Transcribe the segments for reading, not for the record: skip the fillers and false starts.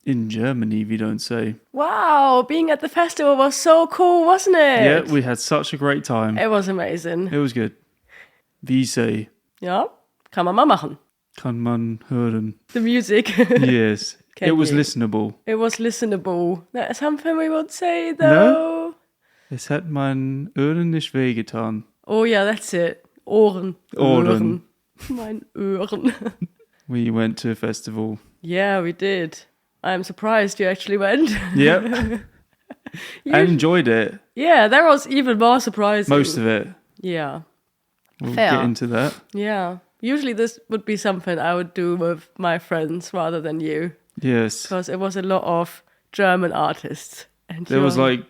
In Germany, we don't say. Wow, being at the festival was so cool, wasn't it? Yeah, we had such a great time. It was amazing. It was good. We say. Ja, kann man mal machen. Kann man hören. The music. Yes. It was listenable. It was listenable. That's something we would say, though. No? Es hat mein Ohren nicht wehgetan. Oh, yeah, that's it. Ohren. Ohren. Mein Ohren. We went to a festival. Yeah, we did. I'm surprised you actually went. Yep. I enjoyed it. Yeah, that was even more surprising. Most of it. Yeah. We'll Fair. get into that. Yeah. Usually this would be something I would do with my friends rather than you. Yes. Because it was a lot of German artists. And there was like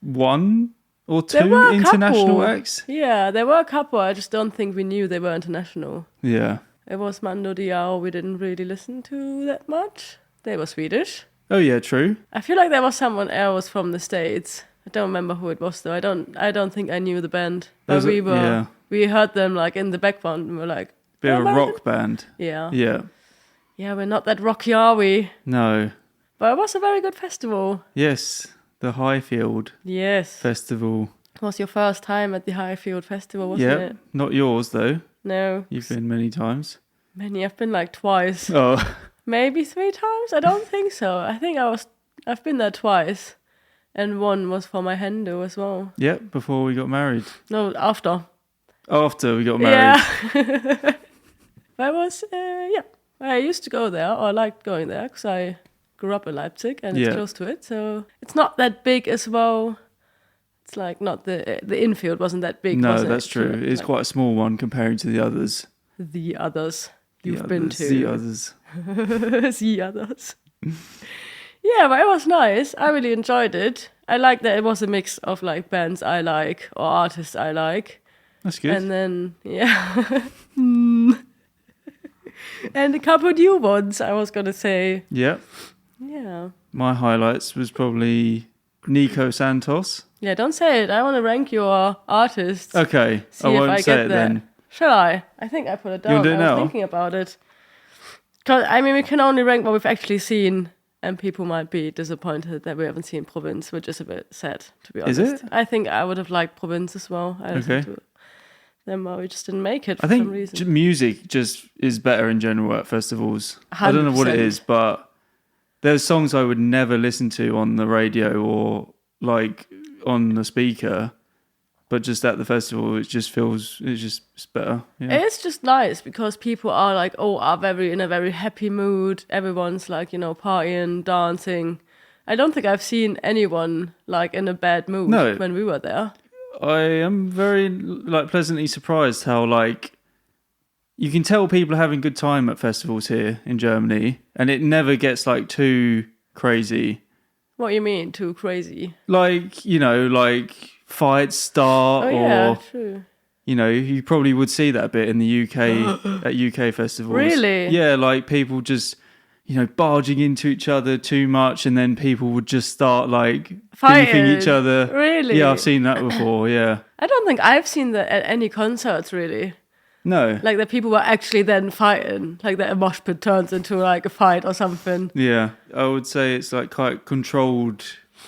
one or two couple. international acts. Yeah, there were a couple. I just don't think we knew they were international. Yeah. It was Mando Diao we didn't really listen to that much. They were Swedish. Oh yeah, true. I feel like there was someone else from the States. I don't remember who it was though. I don't think I knew the band. But we heard them like in the background and we're like, bit of a rock band. Yeah. Yeah. Yeah, we're not that rocky, are we? No. But it was a very good festival. Yes, the Highfield festival. It was your first time at the Highfield festival, wasn't it? Not yours though. No. You've been many times. Many. I've been like twice. Oh. Maybe 3 times? I don't think so. I think I've been there twice. And one was for my Hendo as well. Yep, before we got married. No, after. After we got married. Yeah. I was, I used to go there, or I liked going there, because I grew up in Leipzig and it's close to it. So it's not that big as well. It's like not the infield wasn't that big. No, that's true. It's quite a small one comparing to the others. The others you've been to. The others. The others. Yeah, but it was nice. I really enjoyed it. I like that it was a mix of like bands I like or artists I like. That's good. And then, yeah. And a couple new ones, I was going to say. Yeah. Yeah. My highlights was probably Nico Santos. Yeah, don't say it. I want to rank your artists. Okay, I won't say it then. Shall I? I think I put it down. You want to do it now? I was thinking about it. Because, I mean, we can only rank what we've actually seen, and people might be disappointed that we haven't seen Province, which is a bit sad, to be honest. Is it? I think I would have liked Province as well. I listened to them, but we just didn't make it for some reason. I think music just is better in general at festivals. 100%. I don't know what it is, but there's songs I would never listen to on the radio or like on the speaker, but just at the festival, it's just better. Yeah. It's just nice because people are like, in a very happy mood. Everyone's like, partying, dancing. I don't think I've seen anyone like in a bad mood when we were there. I am very pleasantly surprised how you can tell people are having a good time at festivals here in Germany, and it never gets too crazy. What do you mean, too crazy? Fights start, or true. You probably would see that a bit in the UK at UK festivals. Really? Yeah, people just barging into each other too much, and then people would just start beefing each other. Really? Yeah, I've seen that before. Yeah. I don't think I've seen that at any concerts really. No. Like that people were actually then fighting, like that a mosh pit turns into a fight or something. Yeah, I would say it's quite controlled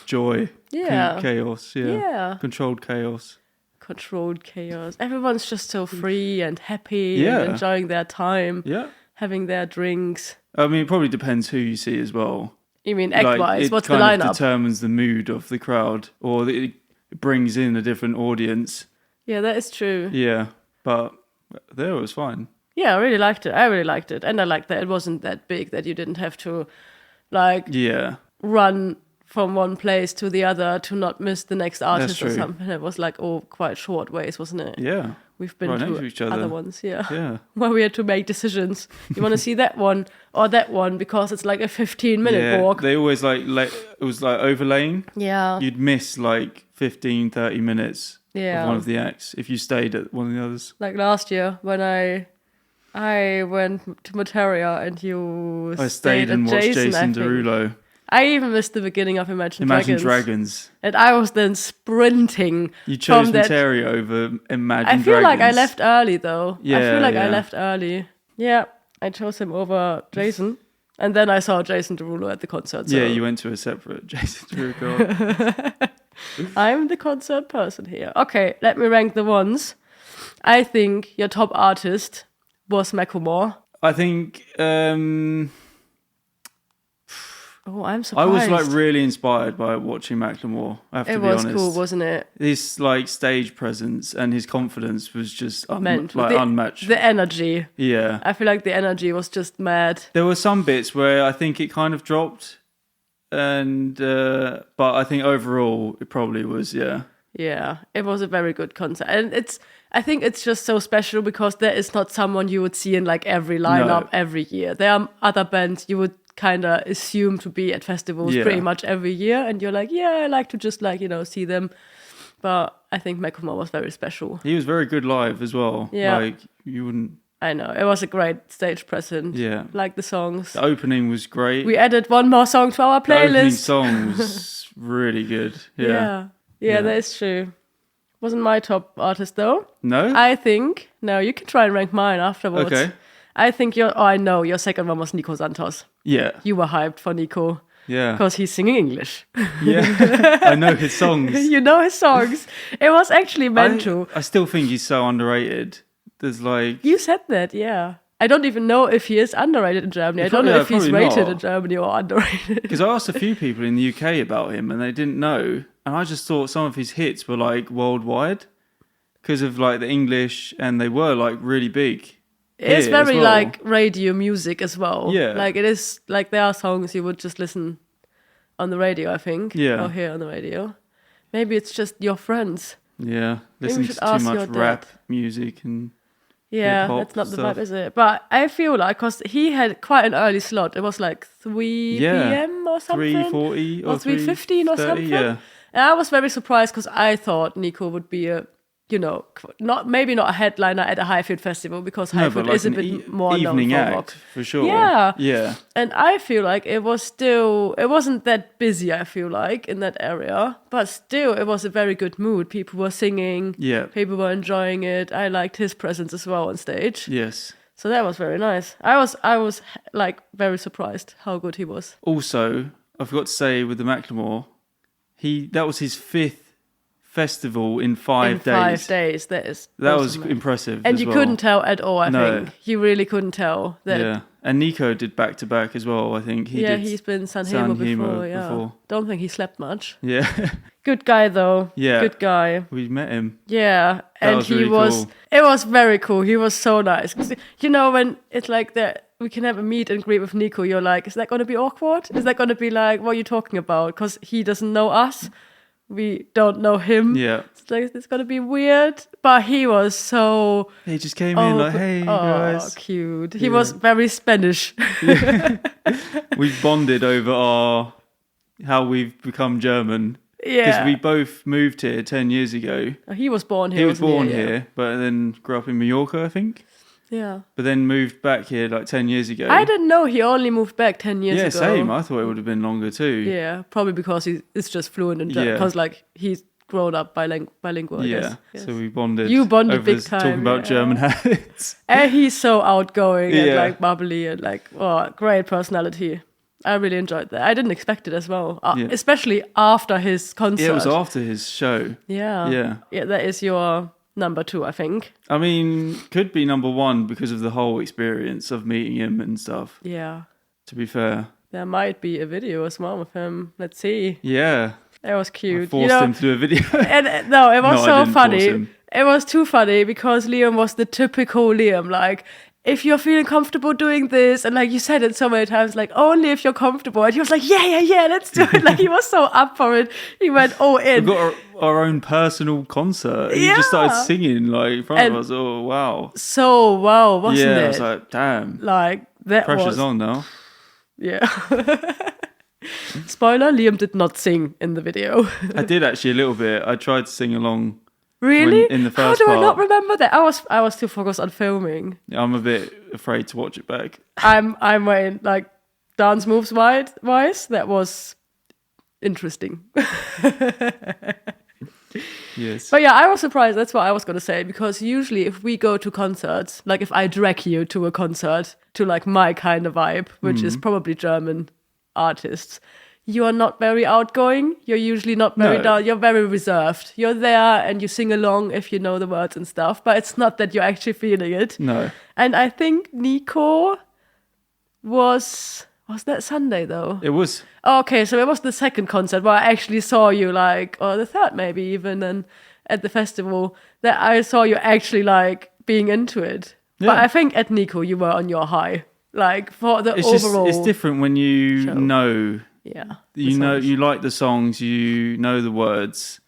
joy. Yeah. Chaos. Yeah. Yeah. Controlled chaos. Controlled chaos. Everyone's just so free and happy and enjoying their time. Yeah. Having their drinks. I mean, it probably depends who you see as well. You mean act-wise? What's the lineup? It kind of determines the mood of the crowd, or it brings in a different audience. Yeah, that is true. Yeah, but there it was fine. Yeah, I really liked it. And I liked that it wasn't that big, that you didn't have to, run from one place to the other to not miss the next artist or something. It was quite short ways, wasn't it? Yeah. We've been to each other. Other ones, yeah. Where we had to make decisions. You want to see that one or that one because it's a 15-minute walk. They always it was overlaying. Yeah. You'd miss 15, 30 minutes of one of the acts if you stayed at one of the others. Like last year when I went to Materia and you stayed and watched Jason Derulo. I even missed the beginning of Imagine Dragons. And I was then sprinting. You chose Materia over Imagine Dragons. I feel like I left early, though. I left early. Yeah, I chose him over Jason. And then I saw Jason Derulo at the concert. So. Yeah, you went to a separate Jason Derulo. I'm the concert person here. Okay, let me rank the ones. I think your top artist was Macklemore. I think Oh, I'm I surprised. was like really inspired by watching Macklemore. I have to be honest. It was cool, wasn't it? His like stage presence and his confidence was just unmatched. The energy. Yeah, I feel like the energy was just mad. there were some bits where I think it kind of dropped, and but I think overall it probably was. Yeah, it was a very good concert, and I think it's just so special because there is not someone you would see in like every lineup every year. There are other bands you would kind of assume to be at festivals pretty much every year, and you're like, I like to just like see them. But I think Macklemore was very special. He was very good live as well. Yeah, like you wouldn't. I know it was a great stage presence. Yeah, like the songs. The opening was great. We added one more song to our playlist. The opening song was really good. Yeah, that is true. Wasn't my top artist though. No? I think, no, you can try and rank mine afterwards. Okay. I think I know, your second one was Nico Santos. Yeah. You were hyped for Nico. Yeah. Because he's singing English. Yeah. I know his songs. You know his songs. It was actually meant to. I still think he's so underrated. There's like... You said that, yeah. I don't even know if he is underrated in Germany. I don't know if he's rated in Germany or underrated. Because I asked a few people in the UK about him and they didn't know. And I just thought some of his hits were like worldwide because of like the English, and they were like really big. It's very like radio music as well. Yeah. Like it is like there are songs you would just listen on the radio, I think. Yeah. Or hear on the radio. Maybe it's just your friends. Yeah. Listen to too much rap music and hip-hop that's not the stuff. vibe, is it? But I feel like, because he had quite an early slot. It was like 3 p.m. or something. 3:40 or 3:15 or something. Yeah. And I was very surprised because I thought Nico would be a, maybe not a headliner at a Highfield festival, because Highfield is a bit more evening known for act, rock. for sure. Yeah. And I feel like it wasn't that busy, I feel like, in that area. But still, it was a very good mood. People were singing. Yeah. People were enjoying it. I liked his presence as well on stage. Yes. So that was very nice. I was like very surprised how good he was. Also, I forgot to say with the Macklemore, that was his 5th festival in 5 days. 5 days, that was impressive. And you couldn't tell at all, I think. You really couldn't tell. Yeah. And Nico did back-to-back as well, I think. He's been San Remo before, yeah. Don't think he slept much. Yeah. Good guy, though. Yeah. Good guy. We met him. Yeah. That was really cool. It was very cool. He was so nice. 'Cause, when it's like that, we can have a meet and greet with Nico, you're like, is that going to be awkward? Is that going to be like, what are you talking about? Because he doesn't know us. We don't know him. Yeah. It's like, it's going to be weird. But he was so... He just came in like, hey, guys. Oh, cute. He was very Spanish. We bonded over how we've become German. Yeah. Because we both moved here 10 years ago. He was born here. He was born here, but then grew up in Mallorca, I think. Yeah. But then moved back here like 10 years ago. I didn't know he only moved back 10 years ago. Yeah, same. I thought it would have been longer too. Yeah, probably because it's just fluent in German. Because he's grown up bilingual, I guess. Yes. So we bonded. You bonded over big time. Talking about German habits. And he's so outgoing and bubbly and great personality. I really enjoyed that. I didn't expect it as well, especially after his concert. Yeah, it was after his show. Yeah. Yeah, that is your number 2, I think. I mean, could be number 1 because of the whole experience of meeting him and stuff. Yeah. To be fair. There might be a video as well with him. Let's see. Yeah. That was cute. I forced him to do a video. And no, it was so funny. Force him. It was too funny because Liam was the typical Liam, like, if you're feeling comfortable doing this, and like you said it so many times, like only if you're comfortable. And he was like, yeah, let's do it. Like he was so up for it. He went all in. We've got our own personal concert. He just started singing like in front of us. Oh wow. So wow, wasn't it? Yeah, I was like, damn. Like that pressure's on now. Yeah. Spoiler, Liam did not sing in the video. I did actually a little bit. I tried to sing along. Really? In the first How do part. I not remember that? I was too focused on filming. I'm a bit afraid to watch it back. I'm waiting, like dance moves wise. That was interesting. Yes. But yeah, I was surprised. That's what I was going to say. Because usually if we go to concerts, like if I drag you to a concert to like my kind of vibe, which is probably German artists, you are not very outgoing. You're usually not very down. You're very reserved. You're there and you sing along if you know the words and stuff. But it's not that you're actually feeling it. No. And I think Nico was that Sunday though? It was. Okay, so it was the second concert where I actually saw you like, or the third maybe even, and at the festival that I saw you actually like being into it. Yeah. But I think at Nico you were on your high, like for the overall. It's different when you show. Know. Yeah. You know, you like the songs, you know the words,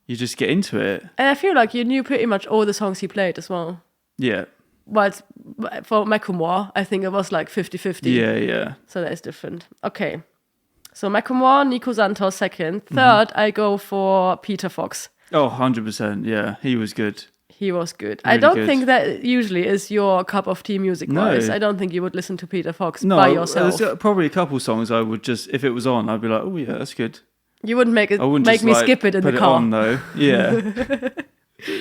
you just get into it. And I feel like you knew pretty much all the songs he played as well. Yeah. But for Macklemore, I think it was like 50-50. Yeah. So that is different. Okay. So Macklemore, Nico Santos second. Third, I go for Peter Fox. Oh, 100%. Yeah, he was good. He was good. Really I don't good. think that usually is your cup of tea music-wise. No. I don't think you would listen to Peter Fox by yourself. There's probably a couple songs I would just, if it was on, I'd be like, oh yeah, that's good. You wouldn't make just, me skip it in the car. Put it on though. Yeah.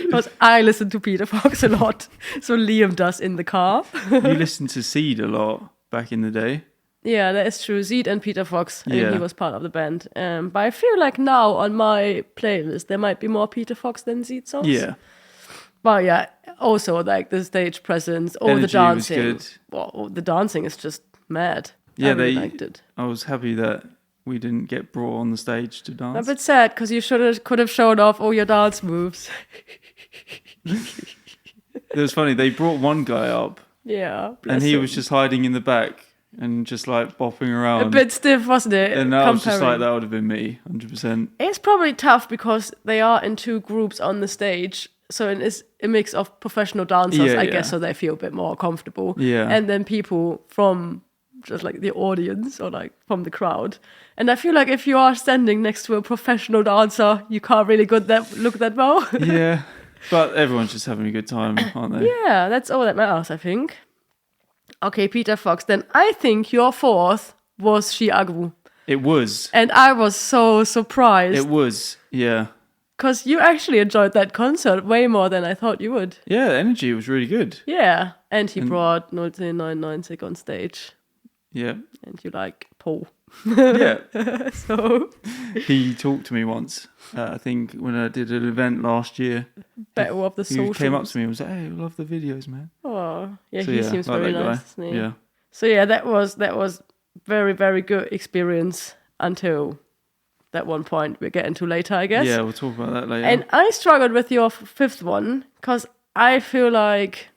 Because I listen to Peter Fox a lot. So Liam does in the car. You listened to Seed a lot back in the day. Yeah, that is true. Zed and Peter Fox. I mean, Yeah. he was part of the band. But I feel like now on my playlist, there might be more Peter Fox than Zed songs. Yeah. But yeah, also like the stage presence, all Energy the dancing. was good. Well, the dancing is just mad. Yeah, I really liked it. I was happy that we didn't get brought on the stage to dance. I'm a bit sad because you could have shown off all your dance moves. It was funny. They brought one guy up, Yeah. and he bless was him. just hiding in the back and just like bopping around. a bit stiff, wasn't it? and I was just like, comparing? that would have been me, 100%. It's probably tough because they are in two groups on the stage. So it is a mix of professional dancers, Yeah, I yeah. guess, so they feel a bit more comfortable. Yeah. And then people from just like the audience or like from the crowd. And I feel like if you are standing next to a professional dancer, you can't really look that well. Yeah, but everyone's just having a good time, aren't they? Yeah, that's all that matters, I think. Okay, Peter Fox. Then I think your fourth was Chiagu. It was. And I was so surprised. It was. Yeah. Because you actually enjoyed that concert way more than I thought you would. Yeah, the energy was really good. Yeah. And he brought 1999 on stage. Yeah. And you like Paul. Yeah. So He talked to me once. I think when I did an event last year. better of the He social. came up to me and was like, hey, I love the videos, man. Oh, yeah, So, he yeah, seems like very that guy. nice, doesn't he? Yeah. So yeah, that was very, very good experience until that one point we'll get into later, I guess. Yeah, we'll talk about that later. And I struggled with your fifth one because I feel like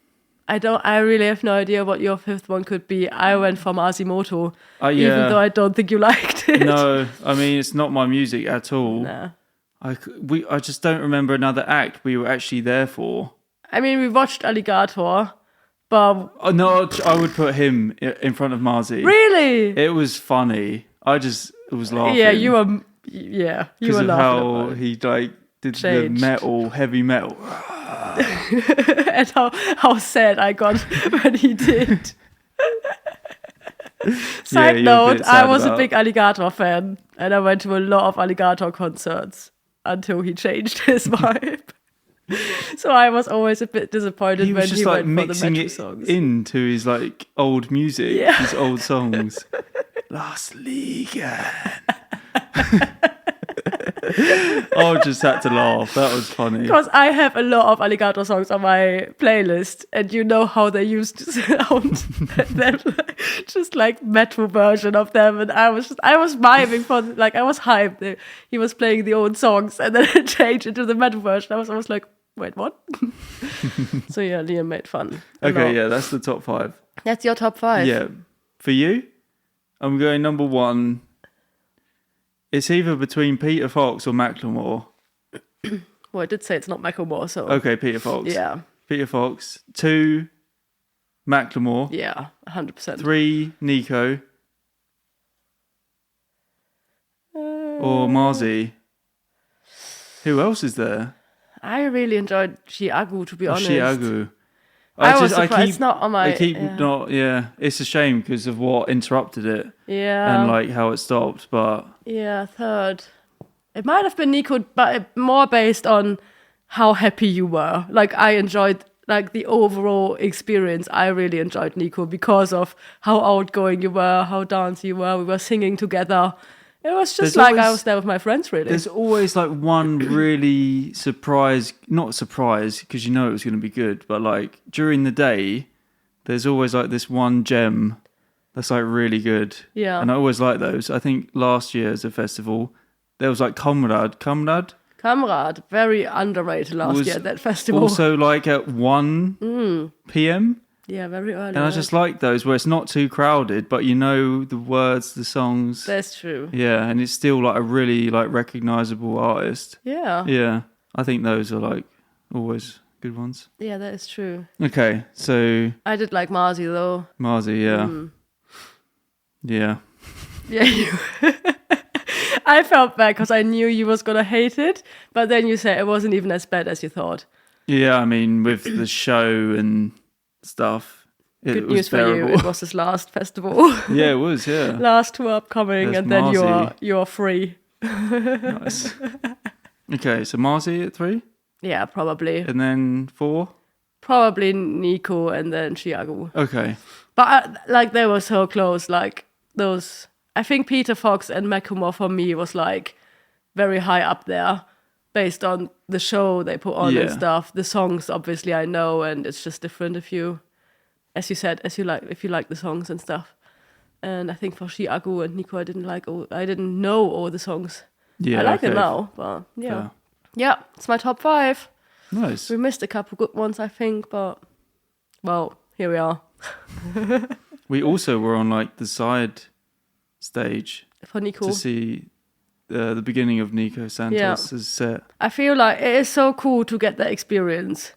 I really have no idea what your fifth one could be. I went for Masimoto, yeah. even though I don't think you liked it. No, I mean, it's not my music at all. Nah. I just don't remember another act we were actually there for. I mean, we watched Alligator, but Oh, no, I would put him in front of Marzi. really, It was funny. I just was laughing. yeah, you were because of laughing how about it. he like did Changed. the heavy metal. And how sad I got when he did. Side you were a note, bit I sad was a about- big Alligator fan, and I went to a lot of Alligator concerts until he changed his vibe. So I was always a bit disappointed He when was just he like went for the mixing metal it songs. into his like old music, Yeah. his old songs. Last Liga. I just had to laugh. That was funny. Because I have a lot of Alligator songs on my playlist, and you know how they used to sound. They're just like metal version of them, and I was vibing for like I was hyped. He was playing the old songs, and then it changed into the metal version. I was like, wait, what? So yeah, Liam made fun. a Okay, lot. yeah, that's the top 5. That's your top 5. Yeah. For you, I'm going number 1. It's either between Peter Fox or Macklemore. Well, I did say it's not Macklemore, so Okay, Peter Fox. yeah, Peter Fox. 2, Macklemore. yeah, 100%. 3, Nico. Or Marzi. Who else is there? I really enjoyed Chiagu, to be Or honest. Chiagu. I was surprised. It's not on my. I keep yeah. not. Yeah, it's a shame because of what interrupted it Yeah. and like how it stopped. But Yeah, third. It might have been Nico, but more based on how happy you were. Like, I enjoyed, like, the overall experience. I really enjoyed Nico because of how outgoing you were, how dancey you were. We were singing together. It was just I was there with my friends, really. There's always, like, one really not surprise, because you know it was going to be good, but, like, during the day, there's always, like, this one gem that's, like, really good. Yeah. And I always like those. I think last year as a festival, there was, like, Kamrad, very underrated last year at that festival. Also, like, at 1 p.m. Yeah, very early. And I just like those where it's not too crowded, but you know the words, the songs. That's true. Yeah, and it's still, like, a really, like, recognisable artist. Yeah. Yeah, I think those are, like, always good ones. Yeah, that is true. Okay, so... I did like Marzi, though. Marzi, yeah. Yeah. Yeah, I felt bad because I knew you was going to hate it, but then you said it wasn't even as bad as you thought. Yeah, I mean, with the show and stuff, it Good was news terrible. for you, it was his last festival. Yeah, it was, yeah. Last tour upcoming, There's and then Marzi. you're free. Nice. Okay, so Marzi at 3? Yeah, probably. And then 4? Probably Nico and then Chiago. Okay. But like they were so close, like those... I think Peter Fox and Macklemore for me was like very high up there based on the show they put on and stuff. The songs, obviously, I know, and it's just different if you like the songs and stuff. And I think for Chiago and Nico, I didn't know all the songs. Yeah, I like them now, but yeah. Fair. Yeah, it's my top 5. Nice. We missed a couple good ones, I think, but well, here we are. We also were on, like, the side stage For Nico. to see the beginning of Nico Santos' set. I feel like it is so cool to get that experience,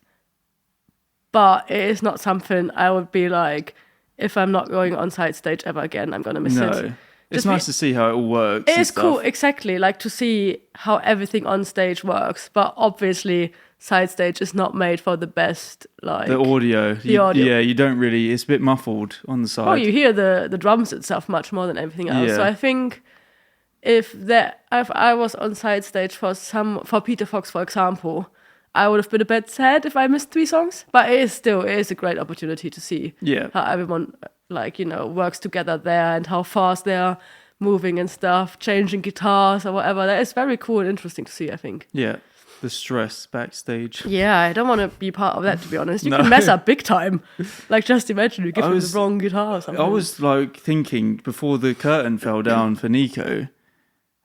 but it is not something I would be like, if I'm not going on side stage ever again, I'm going to miss it. No. It's nice to see how it all works. It is cool, exactly, like to see how everything on stage works, but obviously side stage is not made for the best, like... The audio. audio. Yeah, you don't really... It's a bit muffled on the side. Oh, you hear the drums and stuff much more than everything else. Yeah. So I think if I was on side stage for Peter Fox, for example, I would have been a bit sad if I missed 3 songs. But it is a great opportunity to see how everyone, like, you know, works together there and how fast they're moving and stuff, changing guitars or whatever. That is very cool and interesting to see, I think. Yeah. The stress backstage. Yeah, I don't want to be part of that, to be honest. You can mess up big time. Like, just imagine you give him the wrong guitar or something. I was, like, thinking before the curtain fell down for Nico,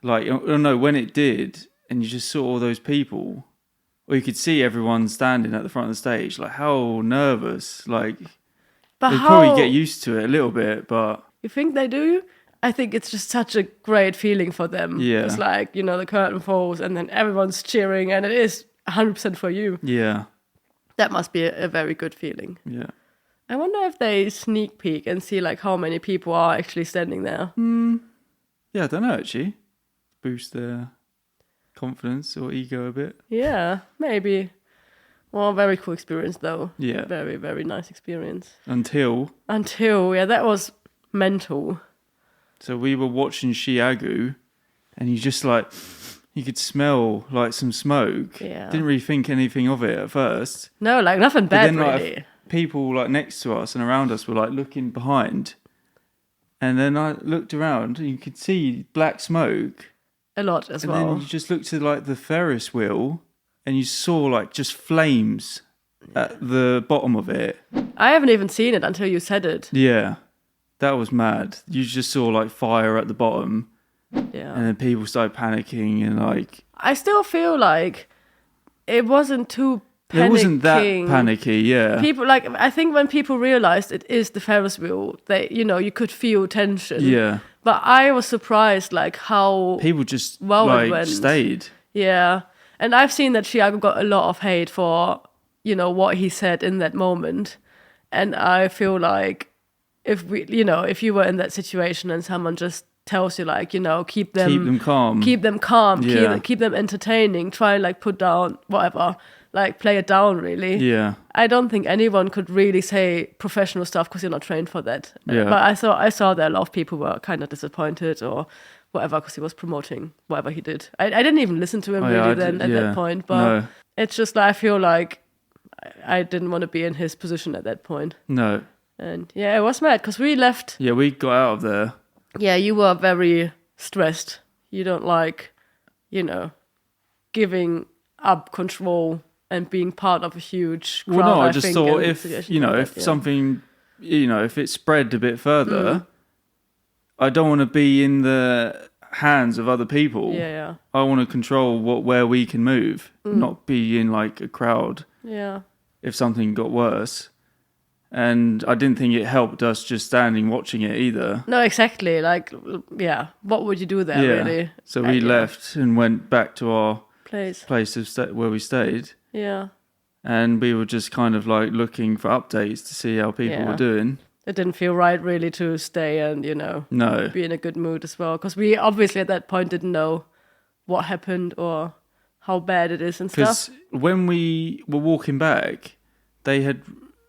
like, I don't know, when it did, and you just saw all those people, or you could see everyone standing at the front of the stage, like, how nervous, like, but they'd probably get used to it a little bit, but... You think they do? I think it's just such a great feeling for them. Yeah. It's like, you know, the curtain falls and then everyone's cheering and it is 100% for you. Yeah. That must be a very good feeling. Yeah. I wonder if they sneak peek and see like how many people are actually standing there. Yeah, I don't know, actually. Boost their confidence or ego a bit. Yeah, maybe. Well, very cool experience though. Yeah. Very, very nice experience. Until, that was mental. so we were watching Chiago, and you just, like, you could smell, like, some smoke. Yeah. Didn't really think anything of it at first. No, like nothing But bad then, like, really. people, like, next to us and around us were, like, looking behind. And then I looked around, and you could see black smoke. A lot as And well. then you just looked to, like, the Ferris wheel, and you saw, like, just flames at the bottom of it. I haven't even seen it until you said it. Yeah. That was mad. You just saw, like, fire at the bottom. Yeah. And then people started panicking and, like... I still feel like it wasn't too panicking. It wasn't that panicky, yeah. People, like, I think when people realized it is the Ferris wheel, they, you know, you could feel tension. Yeah. But I was surprised, like, how... People just, it like, went. stayed. Yeah. And I've seen that Chiago got a lot of hate for, you know, what he said in that moment. And I feel like if you were in that situation and someone just tells you, like, you know, keep them calm, Yeah. keep them entertaining, try and, like, put down whatever, like, play it down, really. Yeah. I don't think anyone could really say professional stuff because you're not trained for that. Yeah. But I saw that a lot of people were kind of disappointed or whatever, because he was promoting whatever he did. I didn't even listen to him at that point, but it's just like I feel like I didn't want to be in his position at that point. No. And yeah, it was mad because we left. Yeah, we got out of there. Yeah, you were very stressed. You don't like, giving up control and being part of a huge crowd. Well, no, I just thought if something, if it spread a bit further, I don't want to be in the hands of other people. Yeah. I want to control where we can move, not be in like a crowd. Yeah. If something got worse. And I didn't think it helped us just standing watching it either. No, exactly. Like, yeah, what would you do there, really? So we left and went back to our place where we stayed. Yeah. And we were just kind of like looking for updates to see how people were doing. It didn't feel right really to stay and, no, be in a good mood as well. Because we obviously at that point didn't know what happened or how bad it is and stuff. Because when we were walking back,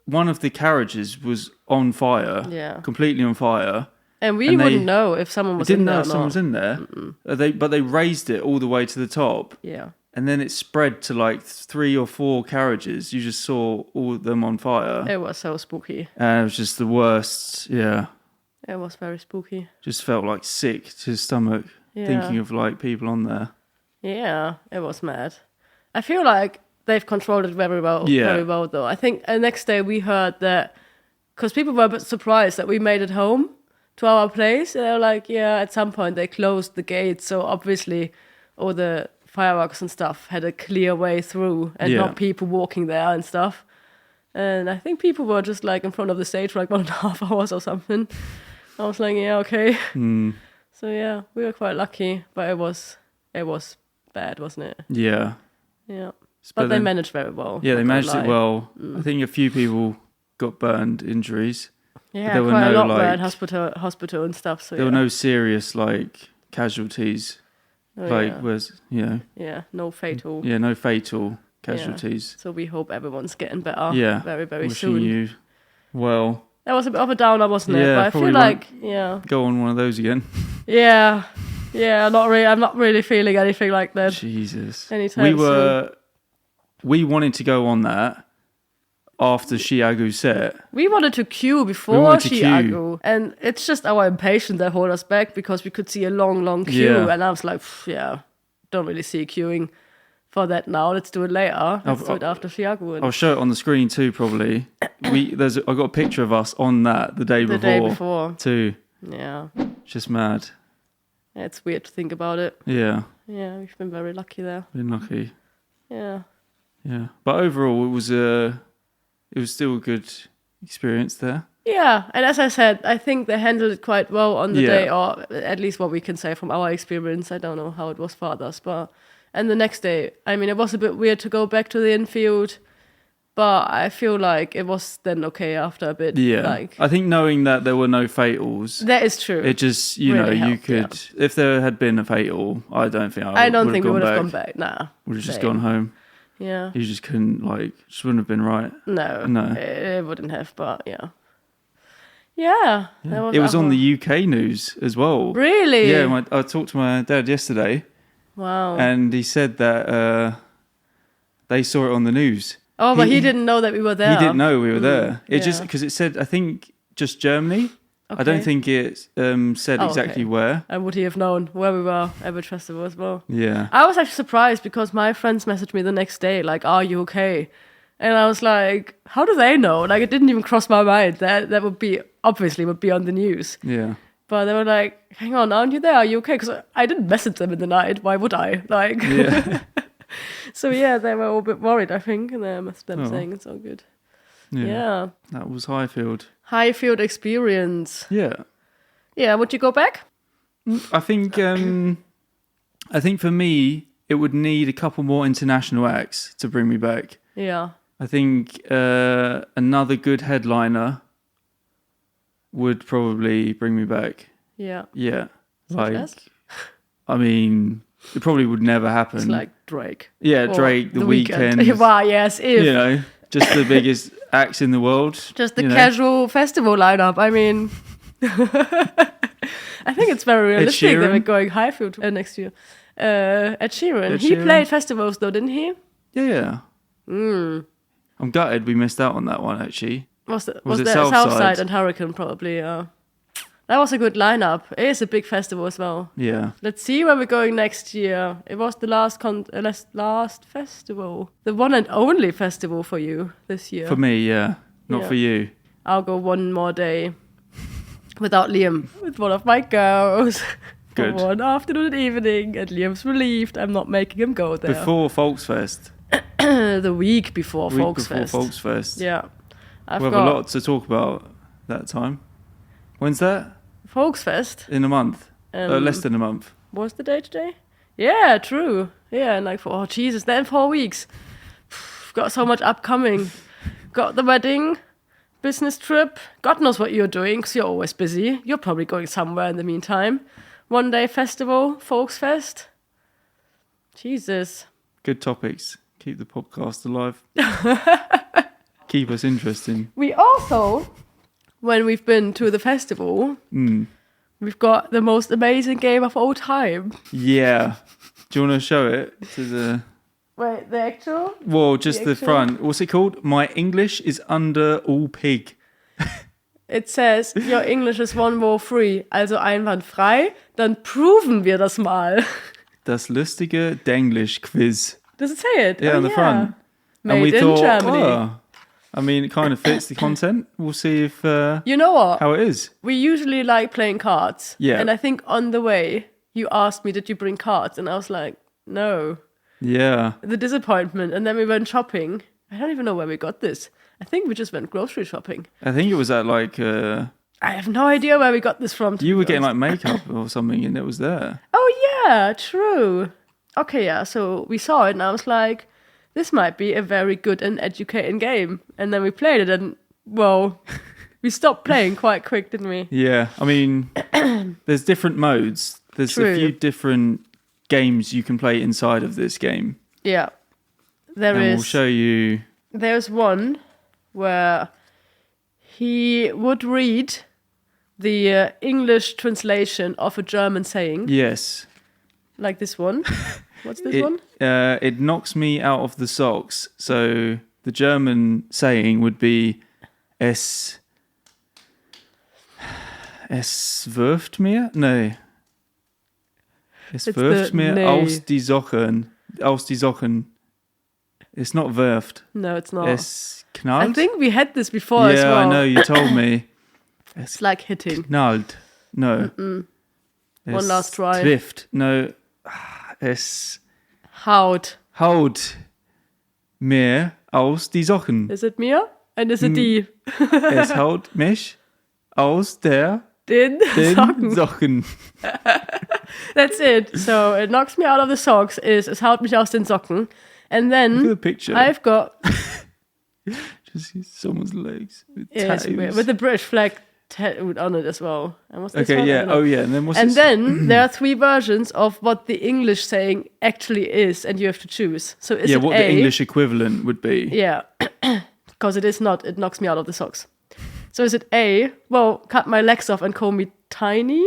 one of the carriages was on fire. Yeah. Completely on fire. And we wouldn't know if someone was in there or not. Didn't know if someone was in there. But they raised it all the way to the top. Yeah. And then it spread to like 3 or 4 carriages. You just saw all of them on fire. It was so spooky. And it was just the worst, yeah. It was very spooky. Just felt like sick to his stomach thinking of like people on there. Yeah, it was mad. I feel like they've controlled it very well, though. I think the next day we heard that, because people were a bit surprised that we made it home to our place. And they were like, at some point they closed the gates. So obviously all the fireworks and stuff had a clear way through and not people walking there and stuff. And I think people were just like in front of the stage for like 1.5 hours or something. I was like, okay. So yeah, we were quite lucky, but it was bad, wasn't it? Yeah. Yeah. But they managed very well. Yeah, they managed it well. I think a few people got burned injuries. Yeah, there were quite a lot were in hospital and stuff. So there were no serious like casualties. Yeah, no fatal. Yeah, no fatal casualties. So we hope everyone's getting better. Yeah, very, very wishing soon. You well. That was a bit of a downer, wasn't it? But I feel like go on one of those again. Yeah, not really. I'm not really feeling anything like that. Jesus. Anytime soon. We wanted to go on that after Chiagu set. We wanted to queue before Chiagu. And it's just our impatience that hold us back because we could see a long, long queue. Yeah. And I was like, don't really see queuing for that now. Let's do it later. Let's do it after Chiagu. I'll show it on the screen too, probably. I got a picture of us on that the day before too. Yeah. Just mad. Yeah, it's weird to think about it. Yeah. Yeah, we've been very lucky there. Been lucky. Yeah. Yeah. But overall, it was still a good experience there. Yeah, and as I said, I think they handled it quite well on the day, or at least what we can say from our experience. I don't know how it was for others, and the next day, I mean, it was a bit weird to go back to the infield, but I feel like it was then okay after a bit. Yeah, I think knowing that there were no fatals. That is true. It just, really helped, you could, if there had been a fatal, I don't think we would have gone back. Nah. Would have just gone home. Yeah. You just couldn't, just wouldn't have been right. No. It wouldn't have, but yeah. Yeah. It was on the UK news as well. Really? Yeah, I talked to my dad yesterday. Wow. And he said that they saw it on the news. Oh, but he didn't know that we were there. He didn't know we were there. It just, because it said, I think, just Germany. Okay. I don't think it said exactly where. And would he have known where we were at the festival as well? Yeah. I was actually surprised because my friends messaged me the next day, like, are you okay? And I was like, how do they know? Like, it didn't even cross my mind that would be on the news. Yeah. But they were like, hang on, aren't you there? Are you okay? Because I didn't message them in the night. Why would I? Like, yeah. So yeah, they were all a bit worried, I think, and them saying it's all good. Yeah. That was Highfield. Highfield experience. Yeah. Yeah, would you go back? I think for me, it would need a couple more international acts to bring me back. Yeah. I think another good headliner would probably bring me back. Yeah. Yeah. I mean, it probably would never happen. It's like Drake. Yeah, Drake, The Weeknd. Wow, yes, just the biggest acts in the world. Just the casual festival lineup. I mean, I think it's very realistic that we're going Highfield next year. Ed Sheeran. He played festivals though, didn't he? Yeah. I'm gutted we missed out on that one actually. Was it Southside and Hurricane probably? Yeah. That was a good lineup. It is a big festival as well. Yeah. Let's see where we're going next year. It was the last festival, the one and only festival for you this year. For me, yeah. Not for you. I'll go one more day without Liam, with one of my girls. Good. For one afternoon and evening, and Liam's relieved I'm not making him go there. Before Folksfest. The week before Folksfest. Before Folksfest. Yeah. We'll have a lot to talk about that time. When's that? Folksfest. In a month. Less than a month. What's the day today? Yeah, true. Yeah, and like, Jesus, then 4 weeks. Got so much upcoming. Got the wedding, business trip. God knows what you're doing, because you're always busy. You're probably going somewhere in the meantime. One day festival, Folksfest. Jesus. Good topics. Keep the podcast alive. Keep us interesting. We also, when we've been to the festival, we've got the most amazing game of all time. Yeah. Do you want to show it to the... Wait, the actual? Well, just the front. What's it called? My English is under all pig. It says, your English is 103, also einwandfrei. Dann proven wir das mal. Das lustige Denglish quiz. Does it say it? Yeah, on the front. Made and we in thought, Germany. I mean, it kind of fits the content. We'll see if... you know what? How it is. We usually like playing cards. Yeah. And I think on the way, you asked me, did you bring cards? And I was like, no. Yeah. The disappointment. And then we went shopping. I don't even know where we got this. I think we just went grocery shopping. I think it was at like... I have no idea where we got this from. You were getting like makeup or something and it was there. Oh yeah, true. Okay, yeah, so we saw it and I was like, this might be a very good and educating game. And then we played it and, well, we stopped playing quite quick, didn't we? Yeah, I mean, there's different modes. There's a few different games you can play inside of this game. Yeah. We'll show you. There's one where he would read the English translation of a German saying. Yes. Like this one. What's this one? It knocks me out of the socks. So the German saying would be Es wirft mir? No. Es wirft mir aus die Socken. Aus die Socken. It's not wirft. No, it's not. Es knallt? I think we had this before as well. Yeah, I know, you told me. It's like hitting. Knallt. No. One last try. Trifft. No. Es haut mir aus die Socken. Is it mir? And is it die? Es haut mich aus den Socken. That's it. So it knocks me out of the socks is es haut mich aus den Socken. And then look at the picture. I've got just see someone's legs with with the British flag tattooed on it as well. And what's this okay, one? yeah. Oh, yeah. And then what's this? Then there are 3 versions of what the English saying actually is, and you have to choose. So is it what A, the English equivalent would be. Yeah, because it is not. It knocks me out of the socks. So is it A, well, cut my legs off and call me tiny?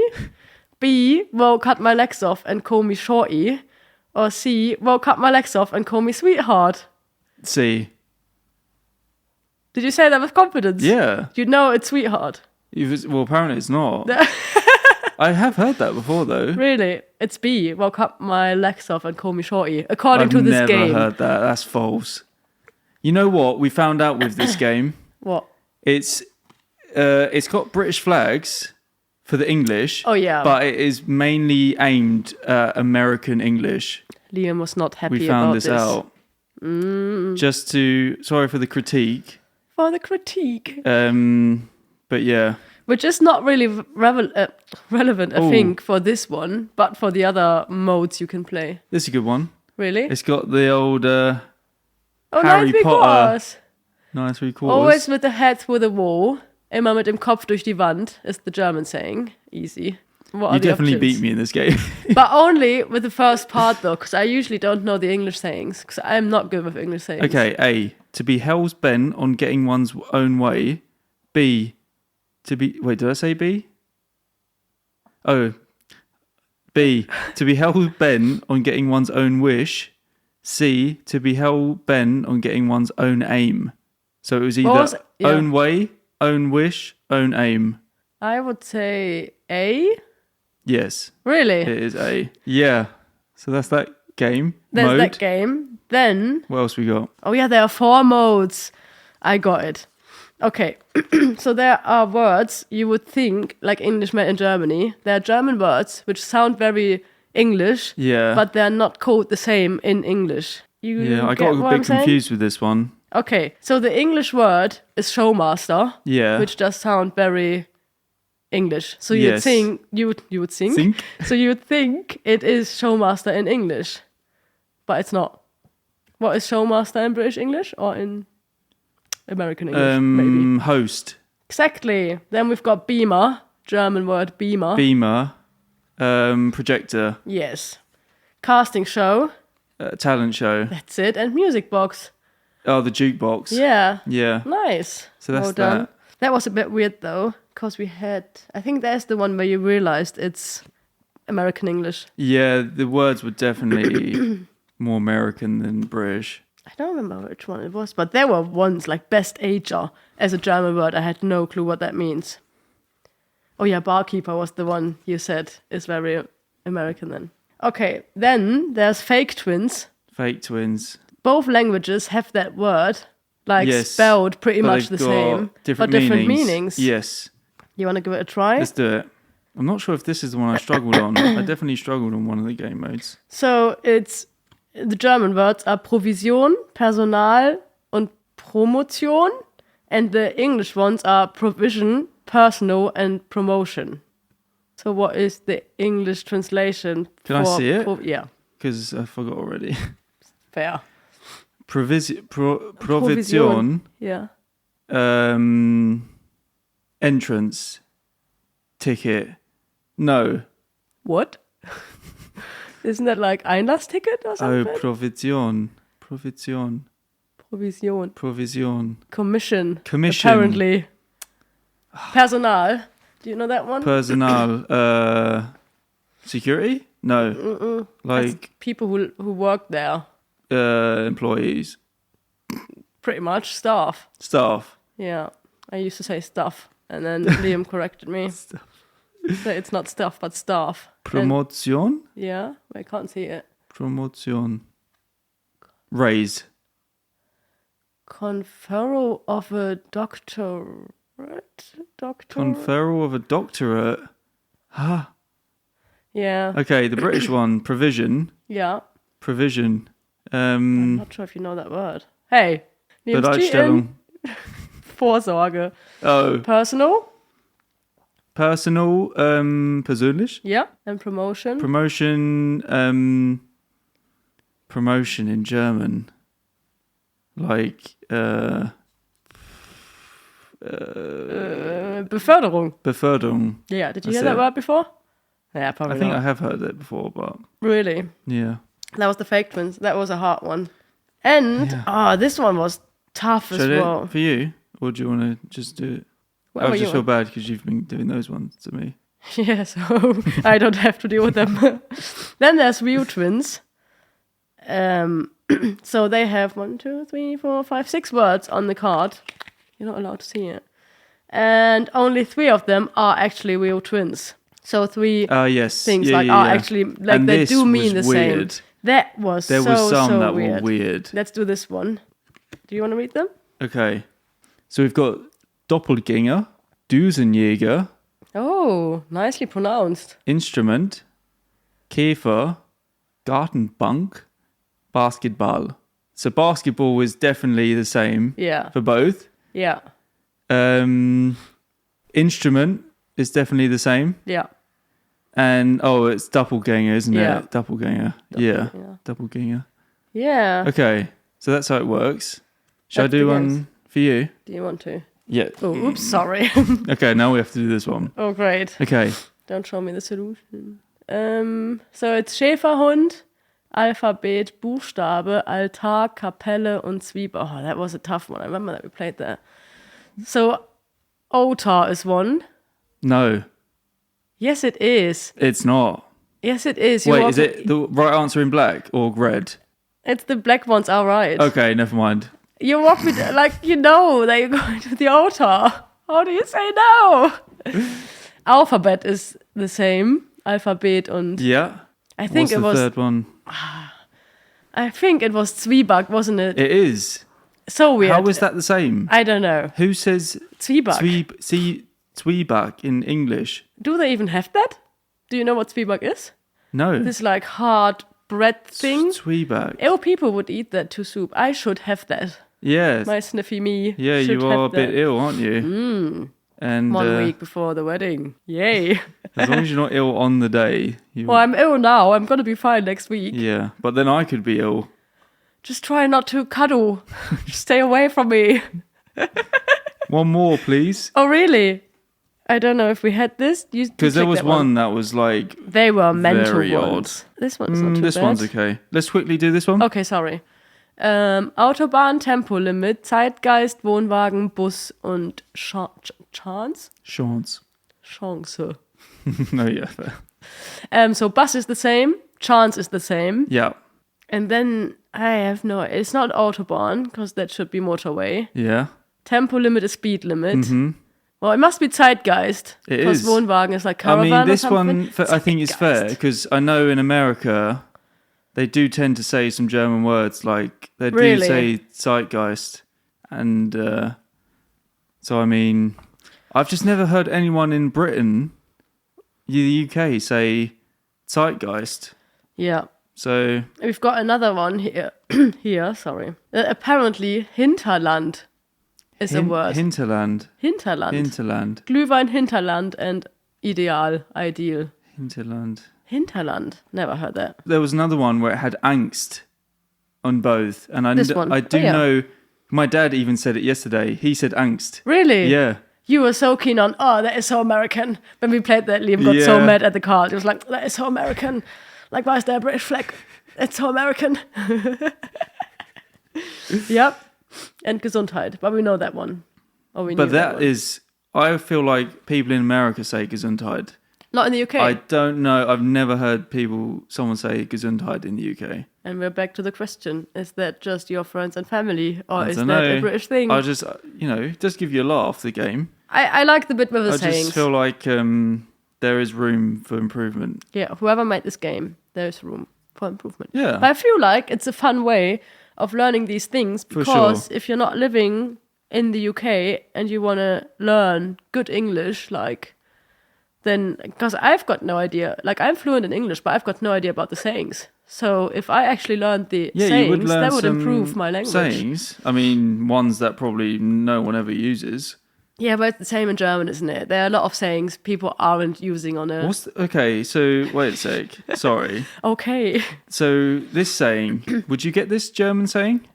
B, well, cut my legs off and call me shorty? Or C, well, cut my legs off and call me sweetheart? C. Did you say that with confidence? Yeah. You know it's sweetheart. Well, apparently it's not. I have heard that before, though. Really? It's B. Well, cut my legs off and call me shorty. According to this game. I've never heard that. That's false. You know what we found out with this game? What? It's got British flags for the English. Oh, yeah. But it is mainly aimed at American English. Liam was not happy we found about this out. Just to... Sorry for the critique. For the critique. But yeah. Which is not really relevant, I think, for this one, but for the other modes you can play. This is a good one. Really? It's got the old Harry 9 Potter. 9 3/4. Always with the head through the wall. Immer mit dem Kopf durch die Wand is the German saying. Easy. What you definitely beat me in this game. But only with the first part, though, because I usually don't know the English sayings, because I'm not good with English sayings. Okay, A. To be hell's bent on getting one's own way. B. To be... Wait, did I say B? Oh, B. To be hell bent on getting one's own wish. C. To be hell bent on getting one's own aim. So it was either own way, own wish, own aim. I would say A. Yes. Really? It is A. Yeah. So that's that game. There's that game. Then... What else we got? Oh yeah, there are 4 modes. I got it. Okay. So there are words you would think, like English made in Germany. There are German words which sound very English. Yeah. But they're not called the same in English. I got a bit confused with this one. Okay. So the English word is showmaster. Yeah. Which does sound very English. So you'd think you would think. So you would think it is showmaster in English, but it's not. What is showmaster in British English or in American English? Maybe host. Exactly. Then we've got beamer, German word beamer. Beamer, projector. Yes. Casting show. Talent show. That's it. And music box. Oh, the jukebox. Yeah. Yeah. Nice. So that's well done. that. That was a bit weird though, because we had, I think that's the one where you realized it's American English. Yeah, the words were definitely more American than British. I don't remember which one it was, but there were ones like best ager as a German word. I had no clue what that means. Oh yeah, barkeeper was the one you said is very American then. Okay, then there's fake twins. Fake twins. Both languages have that word. Like spelled pretty much the same, but different meanings. Yes. You want to give it a try? Let's do it. I'm not sure if this is the one I struggled on. I definitely struggled on one of the game modes. So it's the German words are Provision, Personal, und Promotion, and the English ones are provision, personal, and promotion. So what is the English translation? Can I see it? Yeah. Because I forgot already. Fair. Provision. Yeah. Entrance. Ticket. No. What? Isn't that like Einlassticket or something? Oh, Provision. Provision. Commission. Apparently. Personal. Do you know that one? Personal. Security? No. Mm-mm. Like that's people who work there. Employees. Pretty much staff. Yeah. I used to say stuff and then Liam corrected me. So it's not stuff but staff. Promotion? Yeah, I can't see it. Promotion. Raise. Conferral of a doctorate? Conferral of a doctorate? Huh. Yeah. Okay, the British one. Provision. Yeah. Provision. I'm not sure if you know that word. Hey, Bereitstellung. Vorsorge. Oh. Personal. Persönlich. Yeah. And promotion. Promotion in German. Like Beförderung. Beförderung. Yeah, did you hear that word before? Yeah, probably I think not. I have heard it before, but... Really? Yeah. That was the fake twins. That was a hard one. And, this one was tough as well. For you? Or do you want to just do it? I just feel bad because you've been doing those ones to me. Yeah, so I don't have to deal with them. Then there's real twins. So they have 1, 2, 3, 4, 5, 6 words on the card. You're not allowed to see it. And only 3 of them are actually real twins. So 3 things are actually, like, and they do mean the weird. Same. That was there so, was some so that weird. were weird. Let's do this one. Do you want to read them? Okay. So we've got Doppelgänger, Düsenjäger. Oh, nicely pronounced. Instrument, Käfer, Gartenbank, Basketball. So basketball is definitely the same for both. Yeah. Instrument is definitely the same. Yeah. And, it's Doppelgänger, isn't it? Doppelgänger. Yeah. Doppelgänger. Yeah. Okay. So that's how it works. Shall I do one for you? Do you want to? Yeah. Oh, oops, sorry. Okay, now we have to do this one. Oh, great. Okay. Don't show me the solution. So it's Schäferhund, Alphabet, Buchstabe, Altar, Kapelle und Zwiebel. Oh, that was a tough one. I remember that we played that. So, Otar is one. No. Yes, it is. It's not. Yes, it is. Wait, is it the right answer in black or red? It's the black ones are right. Okay, never mind. You walk me like you know that you're going to the altar. How do you say no? Alphabet is the same. Alphabet and Yeah. I think What's the third one? I think it was Zwieback, wasn't it? It is. So weird. How is that the same? I don't know. Who says Zwieback. Zwieback in English? Do they even have that? Do you know what Zwieback is? No. This like hard bread thing. Zwieback. Ill people would eat that to soup. I should have that. Yeah. My sniffy me. Yeah, should you are a have bit that. ill, aren't you? And 1 week before the wedding. Yay. as long as you're not ill on the day. Well, I'm ill now. I'm going to be fine next week. Yeah, but then I could be ill. Just try not to cuddle. Just stay away from me. One more, please. Oh, really? I don't know if we had this. Because there was one that was like... They were mental very ones. This one's not too this bad. one's okay. Let's quickly do this one. Okay, sorry. Autobahn, Tempolimit, Zeitgeist, Wohnwagen, Bus und Chance? Chance. Chance. No, yeah. Fair. So bus is the same, chance is the same. Yeah. And then I have no... It's not Autobahn, because that should be motorway. Yeah. Tempo limit is speed limit. Mm-hmm. Well, it must be Zeitgeist. It Because is. Wohnwagen is like caravan I mean, this or something. one, I think is fair, Zeitgeist. because I know in America, they do tend to say some German words, like, they do Really? say Zeitgeist. And so, I mean, I've just never heard anyone in Britain, the UK, say Zeitgeist. Yeah. So... We've got another one here. Sorry. Apparently, Hinterland is a word. Hinterland. Hinterland. Hinterland. Glühwein, Hinterland, and ideal. Hinterland. Hinterland. Never heard that. There was another one where it had angst on both. And I This one. I do Oh, yeah. know, my dad even said it yesterday. He said angst. Really? Yeah. You were so keen on, that is so American. When we played that, Liam got so Yeah. mad at the card. He was like, that is so American. Like, why is there a British flag? It's so American. Yep. And Gesundheit. But we know that one. Or we knew But that one. is, I feel like people in America say Gesundheit. Not in the UK. I don't know. I've never heard someone say Gesundheit in the UK. And we're back to the question. Is that just your friends and family? Or I is that don't know. a British thing? I just, just give you a laugh, the game. I like the bit with the I sayings. just feel like there is room for improvement. Yeah, whoever made this game, there's room for improvement. Yeah. But I feel like it's a fun way of learning these things For because sure. if you're not living in the UK and you want to learn good English, then, because I've got no idea, I'm fluent in English, but I've got no idea about the sayings. So if I actually learned the Yeah, sayings, you would learn that would some improve my language. sayings. I mean, ones that probably no one ever uses. Yeah, but it's the same in German, isn't it? There are a lot of sayings people aren't using on a... Okay, so wait a sec. Sorry. Okay. So this saying, would you get this German saying?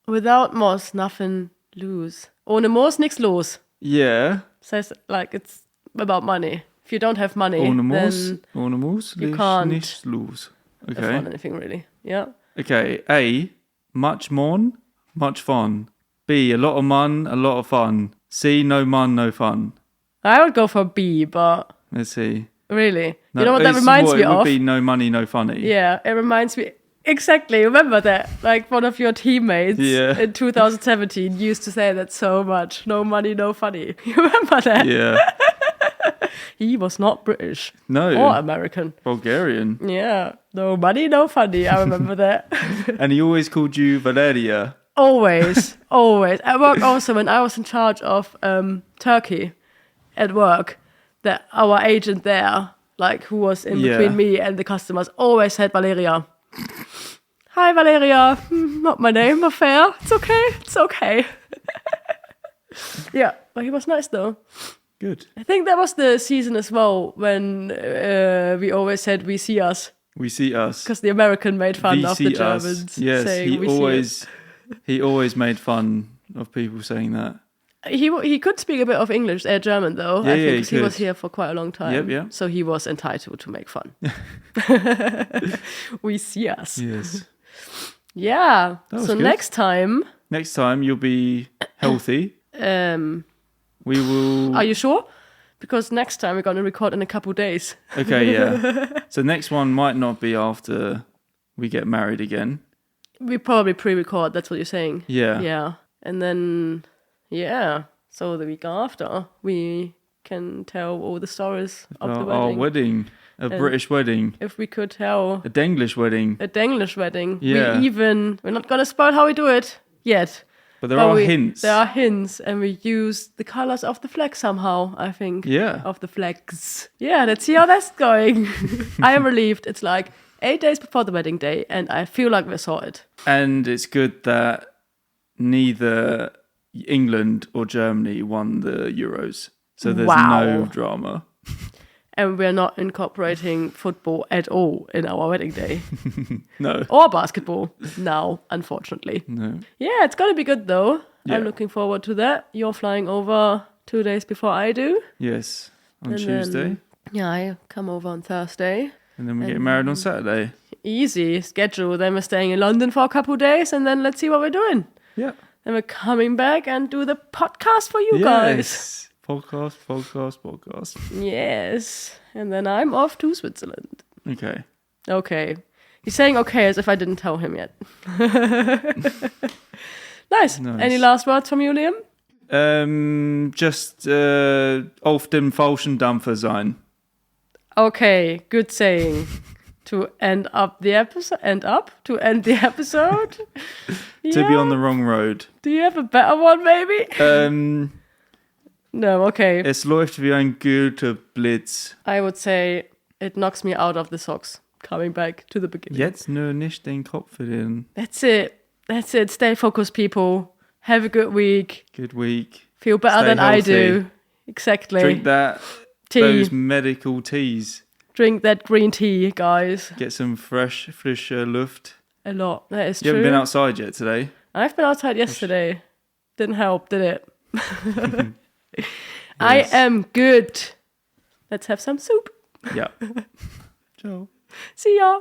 Without Moss, nothing lose. Ohne Moos, nix los. Yeah. Says it's about money. If you don't have money, Ohne Moos, then ohne Moos, you nicht can't los. afford Okay. anything really. Yeah. Okay. A, much mon, much fun. B, a lot of mun, a lot of fun. C, no mun, no fun. I would go for B, but Let's see. really. No, you know what that it's reminds me it would of? be no money, no funny. Yeah, it reminds me... Exactly, remember that? Like one of your teammates in 2017 used to say that so much. No money, no funny. You remember that? Yeah. He was not British. No. Or American. Bulgarian. Yeah. No money, no funny. I remember that. And he always called you Valeria. Always. Always. At work also, when I was in charge of Turkey at work, that our agent there, who was in between me and the customers, always said Valeria. Hi, Valeria. Not my name, affair. It's okay. It's okay. Yeah, but he was nice though. Good. I think that was the season as well when we always said we see us. We see us. Because the American made fun We of the see Germans us. Yes, saying he we see always he always made fun of people saying that. He could speak a bit of English, German though. Yeah, I think he 'cause he was could. here for quite a long time. Yep, yeah. So he was entitled to make fun. We see us. Yes. Yeah. was So good. next time, Next time you'll be healthy. We will. are you sure? because next time we're going to record in a couple days. Okay, yeah. So next one might not be after we get married again. We probably pre-record, that's what you're saying. Yeah. Yeah. And then, so the week after, we can tell all the stories of the wedding. Our wedding. A British wedding. If we could tell... A Denglish wedding. A Denglish wedding. Yeah. We're not going to spoil how we do it yet. But there are hints. There are hints, and we use the colors of the flag somehow, I think. Yeah. Of the flags. Yeah, let's see how that's going. I am relieved. It's like 8 days before the wedding day, and I feel like we're sorted. And it's good that neither England or Germany won the Euros. So there's no drama. And we're not incorporating football at all in our wedding day. No. Or basketball now, unfortunately. No. Yeah, it's going to be good though. Yeah. I'm looking forward to that. You're flying over 2 days before I do. Yes, on And Tuesday. Then, I come over on Thursday. And then we get married on Saturday. Easy schedule. Then we're staying in London for a couple of days, and then let's see what we're doing. Yeah. Then we're coming back and do the podcast for you guys. Podcast. Yes. And then I'm off to Switzerland. Okay. Okay. He's saying okay as if I didn't tell him yet. Nice. Any last words from you, Liam? Just auf dem falschen Dampfer sein. Okay, good saying. To end the episode. To be on the wrong road. Do you have a better one, maybe? No, okay. Es läuft wie ein guter Blitz. I would say it knocks me out of the socks. Coming back to the beginning. Jetzt nur nicht den Kopf verlieren. That's it. Stay focused, people. Have a good week. Good week. Feel better than healthy. I do. Exactly. Drink those medical teas. Drink that green tea, guys. Get some frische Luft. A lot. That is You true. haven't been outside yet today? I've been outside yesterday. Didn't help, did it? I am good. Let's have some soup. Yeah. Ciao. See ya.